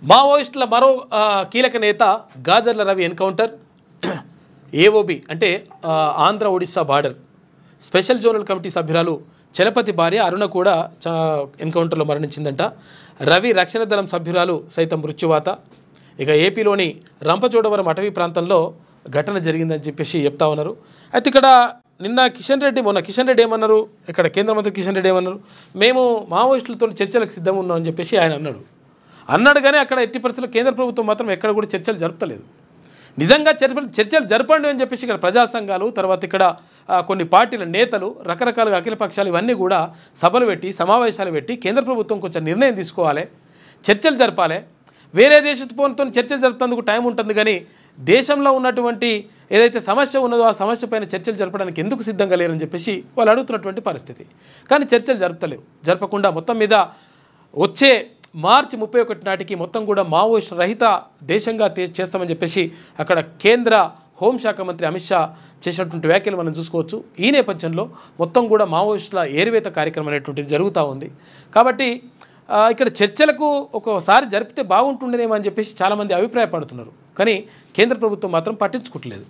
మావోయిస్టుల మరో కీలక నేత గాజర్ల రవి ఎన్కౌంటర్. ఏఓబి అంటే Andhra Odisha border special zonal committee సభ్యురాలు చలపతి భార్య అరుణ కూడా ఎన్కౌంటర్లో మరణించిందంట. రవి రక్షణ దళం సభ్యురాలు సైతం మృత్యువాత. ఇక ఏపీలోని రంపచోడవరం అటవీ ప్రాంతంలో ఘటన జరిగిందని చెప్పేసి చెప్తా ఉన్నారు. అయితే ఇక్కడ నిన్న మొన్న కిషన్ రెడ్డి ఏమన్నారు, ఇక్కడ కేంద్ర మంత్రి కిషన్ రెడ్డి ఏమన్నారు, మేము మావోయిస్టులతో చర్చలకు సిద్ధంగా ఉన్నామని చెప్పేసి ఆయన అన్నాడు. కానీ అక్కడ ఎట్టి పరిస్థితుల్లో కేంద్ర ప్రభుత్వం మాత్రం ఎక్కడ కూడా చర్చలు జరుపుతలేదు. నిజంగా చర్చలు జరపండి అని చెప్పేసి ఇక్కడ ప్రజా సంఘాలు, తర్వాత ఇక్కడ కొన్ని పార్టీల నేతలు, రకరకాలుగా అఖిల పక్షాలు ఇవన్నీ కూడా సభలు పెట్టి సమావేశాలు పెట్టి కేంద్ర ప్రభుత్వం కొంచెం నిర్ణయం తీసుకోవాలి, చర్చలు జరపాలి. వేరే దేశంతో చర్చలు జరుపుతందుకు టైం ఉంటుంది, కానీ దేశంలో ఉన్నటువంటి ఏదైతే సమస్య ఉన్నదో ఆ సమస్య పైన చర్చలు జరపడానికి ఎందుకు సిద్ధంగా లేరని చెప్పేసి వాళ్ళు అడుగుతున్నటువంటి పరిస్థితి. కానీ చర్చలు జరపకుండా మొత్తం మీద వచ్చే మార్చి 31 నాటికి మొత్తం కూడా మావోయిస్ట్ రహిత దేశంగా చేస్తామని చెప్పేసి అక్కడ కేంద్ర హోంశాఖ మంత్రి అమిత్ షా చేసినటువంటి వ్యాఖ్యలు మనం చూసుకోవచ్చు. ఈ నేపథ్యంలో మొత్తం కూడా మావోయిస్టుల ఏరివేత కార్యక్రమం అనేటువంటిది జరుగుతూ ఉంది. కాబట్టి ఇక్కడ చర్చలకు ఒకసారి జరిపితే బాగుంటుండేనేమో అని చెప్పేసి చాలామంది అభిప్రాయపడుతున్నారు. కానీ కేంద్ర ప్రభుత్వం మాత్రం పట్టించుకోవట్లేదు.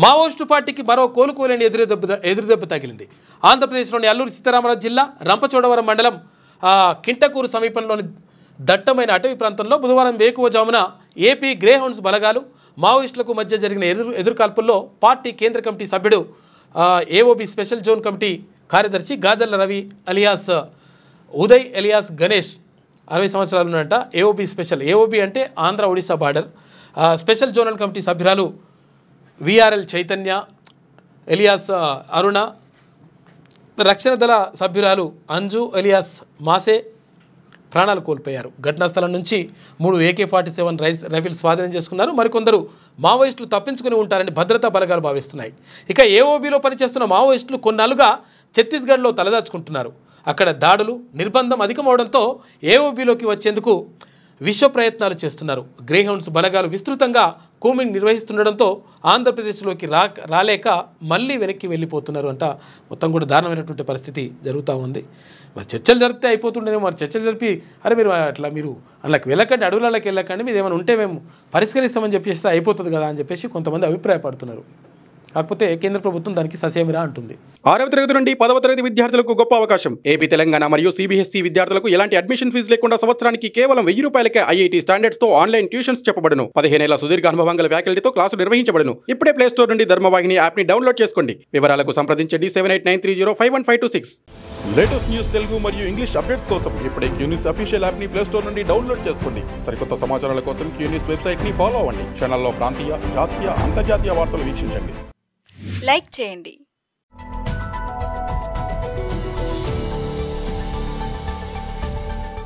మావోయిస్టు పార్టీకి మరో కోలుకోలేని ఎదురుదెబ్బ తగిలింది. ఆంధ్రప్రదేశ్లోని అల్లూరి సీతారామరాజు జిల్లా రంపచోడవరం మండలం కింటకూరు సమీపంలోని దట్టమైన అటవీ ప్రాంతంలో బుధవారం వేకువజామున ఏపీ గ్రేహౌండ్స్ బలగాలు మావోయిస్టులకు మధ్య జరిగిన ఎదురుకాల్పుల్లో పార్టీ కేంద్ర కమిటీ సభ్యుడు ఏఓబి స్పెషల్ జోన్ కమిటీ కార్యదర్శి గాజర్ల రవి అలియాస్ ఉదయ్ ఎలియాస్ గణేష్ 60 సంవత్సరాలు ఉన్నట. ఏఓబి అంటే Andhra Odisha border special zonal committee సభ్యురాలు విఆర్ఎల్ చైతన్య ఎలియాస్ అరుణ, రక్షణ దళ సభ్యురాలు అంజు ఎలియాస్ మాసే ప్రాణాలు కోల్పోయారు. ఘటనా స్థలం నుంచి 3 AK-47 రైఫిల్స్ స్వాధీనం చేసుకున్నారు. మరికొందరు మావోయిస్టులు తప్పించుకుని ఉంటారని భద్రతా బలగాలు భావిస్తున్నాయి. ఇక ఏఓబిలో పనిచేస్తున్న మావోయిస్టులు కొన్నాళ్ళుగా ఛత్తీస్గఢ్లో తలదాచుకుంటున్నారు. అక్కడ దాడులు నిర్బంధం అధికమవడంతో ఏఓబిలోకి వచ్చేందుకు విశ్వ ప్రయత్నాలు చేస్తున్నారు. గ్రేహౌండ్స్ బలగాలు విస్తృతంగా కూమింగ్ నిర్వహిస్తుండడంతో ఆంధ్రప్రదేశ్లోకి రాలేక మళ్ళీ వెనక్కి వెళ్ళిపోతున్నారు అంట. మొత్తం కూడా దారుణమైనటువంటి పరిస్థితి జరుగుతూ ఉంది. మరి చర్చలు జరిపితే అయిపోతుండేమో, మరి చర్చలు జరిపి మీరు అందులోకి వెళ్ళకండి, అడవులకి వెళ్ళకండి, మీరు ఏమైనా ఉంటే మేము పరిష్కరిస్తామని చెప్పేసి అయిపోతుంది కదా అని చెప్పేసి కొంతమంది అభిప్రాయపడుతున్నారు. కాకపోతే కేంద్ర ప్రభుత్వం దానికి ససేమిరా అంటుంది. 6వ తరగతి నుండి 10వ తరగతి విద్యార్థులకు గొప్ప అవకాశం. ఏపీ, తెలంగాణ మరియు సిబిఎస్ఈ విద్యార్థులకు ఎలాంటి అడ్మిషన్ ఫీజు లేకుండా సంవత్సరానికి కేవలం 1000 రూపాయలకే ఐఐటీ స్టాండర్డ్స్ తో ఆన్లైన్ ట్యూషన్స్ చెప్పబడును. 15 ఏళ్ల సుదీర్ఘ అనుభవం గల ఫ్యాకల్టీతో క్లాసు నిర్వహించబడును. ఇప్పుడే ప్లే స్టోర్ నుండి ధర్మవాహిని యాప్ ని డౌన్లోడ్ చేసుకోండి. వివరాలకు సంప్రదించండి 7893051526. లేటెస్ట్ న్యూస్ తెలుగు మరియు ఇంగ్లీష్ అప్డేట్స్ కోసం ఇప్పుడే క్యూన్యూస్ అఫీషియల్ యాప్ ని ప్లే స్టోర్ నుండి డౌన్లోడ్ చేసుకోండి. సరికొత్త సమాచారాల కోసం క్యూన్యూస్ వెబ్సైట్ ని ఫాలో అవ్వండి. ఛానల్లో ప్రాంతీయ, జాతీయ, అంతర్జాతీయ వార్తలు వీక్షించండి. లైక్ చేయండి.